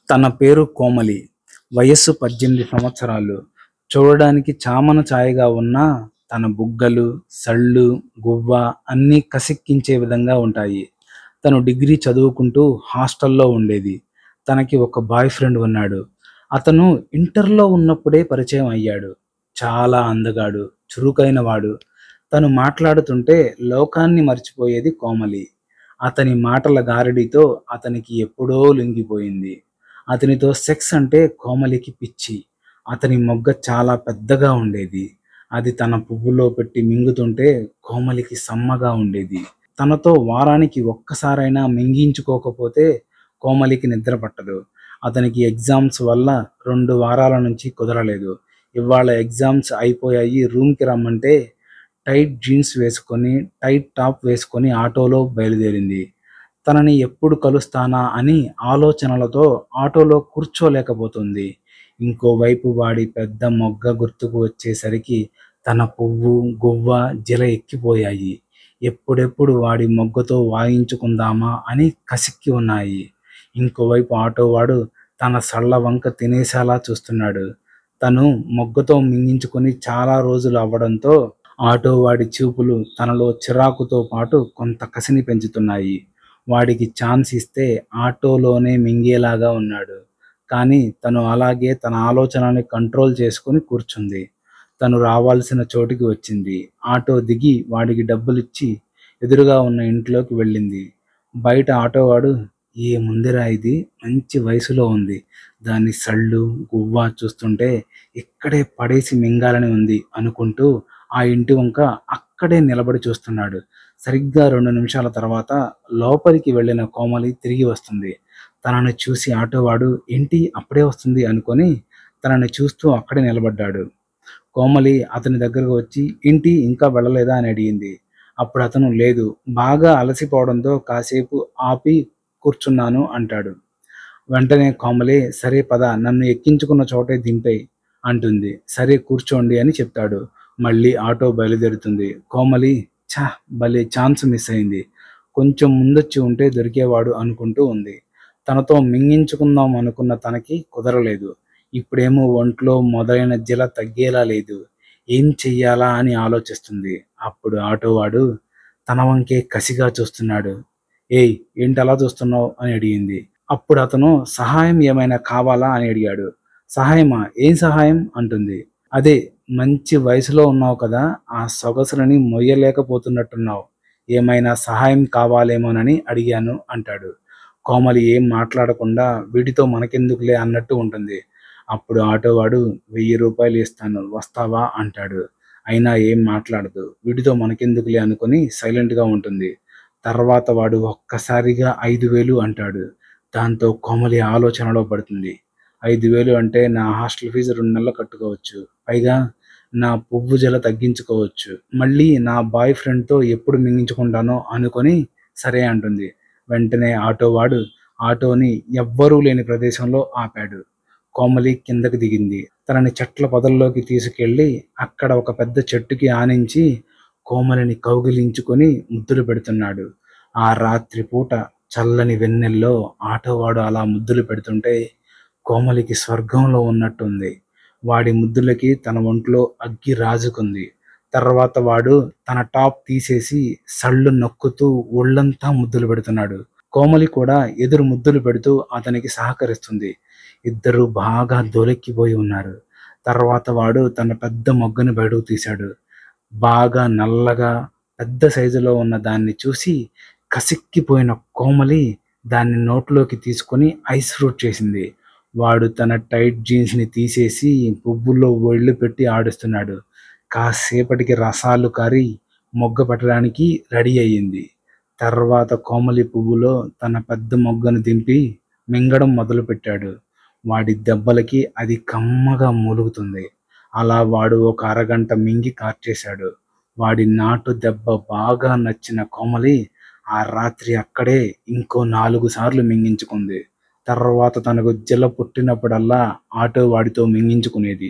తన పేరు కోమలి. వయస్సు 18 సంవత్సరాలు. చూడడానికి చామన ఛాయగా ఉన్నా తన బుగ్గలు, సళ్ళు, గువ్వ అన్నీ కసిక్కించే విధంగా ఉంటాయి. తను డిగ్రీ చదువుకుంటూ హాస్టల్లో ఉండేది. తనకి ఒక బాయ్ ఫ్రెండ్ ఉన్నాడు. అతను ఇంటర్‌లో ఉన్నప్పుడే పరిచయం అయ్యాడు. చాలా అందగాడు, చురుకైనవాడు. తను మాట్లాడుతుంటే లోకాన్ని మర్చిపోయేది కోమలి. అతని మాటల గారడీతో అతనికి ఎప్పుడో లొంగిపోయింది. అతనితో సెక్స్ అంటే కోమలికి పిచ్చి. అతని మొగ్గ చాలా పెద్దగా ఉండేది. అది తన పువ్వులో పెట్టి మింగుతుంటే కోమలికి సమ్మగా ఉండేది. తనతో వారానికి ఒక్కసారైనా మింగించుకోకపోతే కోమలికి నిద్ర పట్టదు. అతనికి ఎగ్జామ్స్ వల్ల 2 వారాల నుంచి కుదరలేదు. ఇవాళ ఎగ్జామ్స్ అయిపోయాయి, రూమ్‌కి రమ్మంటే టైట్ జీన్స్ వేసుకొని, టైట్ టాప్ వేసుకొని ఆటోలో బయలుదేరింది. తనని ఎప్పుడు కలుస్తానా అని ఆలోచనలతో ఆటోలో కూర్చోలేకపోతుంది. ఇంకోవైపు వాడి పెద్ద మొగ్గ గుర్తుకు వచ్చేసరికి తన పువ్వు, గువ్వ జల ఎక్కిపోయాయి. ఎప్పుడెప్పుడు వాడి మొగ్గతో వాయించుకుందామా అని కసిక్కి ఉన్నాయి. ఇంకోవైపు ఆటోవాడు తన సళ్ళ వంక తినేసేలా చూస్తున్నాడు. తను మొగ్గతో మింగించుకొని చాలా రోజులు అవ్వడంతో ఆటోవాడి చూపులు తనలో చిరాకుతో పాటు కొంత కసిని పెంచుతున్నాయి. వాడికి ఛాన్స్ ఇస్తే ఆటోలోనే మింగేలాగా ఉన్నాడు. కానీ తను అలాగే తన ఆలోచనల్ని కంట్రోల్ చేసుకొని కూర్చుంది. తను రావాల్సిన చోటికి వచ్చింది. ఆటో దిగి వాడికి డబ్బులిచ్చి ఎదురుగా ఉన్న ఇంట్లోకి వెళ్ళింది. బయట ఆటోవాడు, "ఏముందిరా ఇది, మంచి వయసులో ఉంది. దాని సళ్ళు, గువ్వ చూస్తుంటే ఇక్కడే పడేసి మింగాలని ఉంది" అనుకుంటూ ఆ ఇంటి వంక అక్కడే నిలబడి చూస్తున్నాడు. సరిగ్గా 2 నిమిషాల తర్వాత లోపలికి వెళ్ళిన కోమలి తిరిగి వస్తుంది. తనని చూసి ఆటోవాడు ఏంటి అప్పుడే వస్తుంది అనుకొని తనని చూస్తూ అక్కడే నిలబడ్డాడు. కోమలి అతని దగ్గరకు వచ్చి ఏంటి ఇంకా వెళ్ళలేదా అని అడిగింది. అప్పుడు అతను లేదు, బాగా అలసిపోవడంతో కాసేపు ఆపి కూర్చున్నాను అంటాడు. వెంటనే కోమలి సరే పద, నన్ను ఎక్కించుకున్న చోటే దింపేయ్ అంటుంది. సరే కూర్చోండి అని చెప్తాడు. మళ్ళీ ఆటో బయలుదేరుతుంది. కోమలి ఛ, భలే ఛాన్స్ మిస్ అయింది. కొంచెం ముందొచ్చి ఉంటే దొరికేవాడు అనుకుంటూ ఉంది. తనతో మింగించుకుందాం అనుకున్న తనకి కుదరలేదు. ఇప్పుడేమో ఒంట్లో మొదలైన జల తగ్గేలా లేదు. ఏం చెయ్యాలా అని ఆలోచిస్తుంది. అప్పుడు ఆటోవాడు తన వంకే కసిగా చూస్తున్నాడు. ఏయ్ ఏంటలా చూస్తున్నావు అని అడిగింది. అప్పుడు అతను సహాయం ఏమైనా కావాలా అని అడిగాడు. సహాయమా, ఏం సహాయం అంటుంది. అదే, మంచి వయసులో ఉన్నావు కదా, ఆ సొగసులని మొయ్యలేకపోతున్నట్టున్నావు. ఏమైనా సహాయం కావాలేమోనని అడిగాను అంటాడు. కోమలి ఏం మాట్లాడకుండా వీటితో మనకెందుకులే అన్నట్టు ఉంటుంది. అప్పుడు ఆటోవాడు 1000 రూపాయలు ఇస్తాను వస్తావా అంటాడు. అయినా ఏం మాట్లాడదు. వీటితో మనకెందుకులే అనుకుని సైలెంట్గా ఉంటుంది. తర్వాత వాడు ఒక్కసారిగా 5000 అంటాడు. దాంతో కోమలి ఆలోచనలో పడుతుంది. 5000 అంటే నా హాస్టల్ ఫీజు 2 నెలలు కట్టుకోవచ్చు. పైగా నా పువ్వు జల తగ్గించుకోవచ్చు. మళ్ళీ నా బాయ్ ఫ్రెండ్తో ఎప్పుడు మింగించుకుంటానో అనుకొని సరే అంటుంది. వెంటనే ఆటోవాడు ఆటోని ఎవ్వరూ లేని ప్రదేశంలో ఆపాడు. కోమలి కిందకి దిగింది. తనని చెట్ల పొదల్లోకి తీసుకెళ్ళి అక్కడ ఒక పెద్ద చెట్టుకి ఆనించి కోమలిని కౌగిలించుకొని ముద్దులు పెడుతున్నాడు. ఆ రాత్రి పూట చల్లని వెన్నెల్లో ఆటోవాడు అలా ముద్దులు పెడుతుంటే కోమలికి స్వర్గంలో ఉన్నట్టుంది. వాడి ముద్దులకి తన ఒంట్లో అగ్గి రాజుకుంది. తర్వాత వాడు తన టాప్ తీసేసి సళ్ళు నొక్కుతూ ఒళ్ళంతా ముద్దులు పెడుతున్నాడు. కోమలి కూడా ఎదురు ముద్దులు పెడుతూ అతనికి సహకరిస్తుంది. ఇద్దరూ బాగా దోలెక్కిపోయి ఉన్నారు. తర్వాత వాడు తన పెద్ద మొగ్గని బయటకు తీశాడు. బాగా నల్లగా పెద్ద సైజులో ఉన్న దాన్ని చూసి కసిక్కిపోయిన కోమలి దాన్ని నోట్లోకి తీసుకొని ఐస్ ఫ్రూట్ చేసింది. వాడు తన టైట్ జీన్స్‌ని తీసేసి పువ్వుల్లో ఒళ్ళు పెట్టి ఆడిస్తున్నాడు. కాసేపటికి రసాలు కారి మొగ్గ పెట్టడానికి రెడీ అయ్యింది. తర్వాత కోమలి పువ్వులో తన పెద్ద మొగ్గను దింపి మింగడం మొదలుపెట్టాడు. వాడి దెబ్బలకి అది కమ్మగా మూలుగుతుంది. అలా వాడు ఒక అరగంట మింగి కార్చేశాడు. వాడి నాటు దెబ్బ బాగా నచ్చిన కోమలి ఆ రాత్రి అక్కడే ఇంకో 4 సార్లు మింగించుకుంది. తర్వాత తనకు జల పుట్టినప్పుడల్లా ఆటో వాడితో మింగించుకునేది.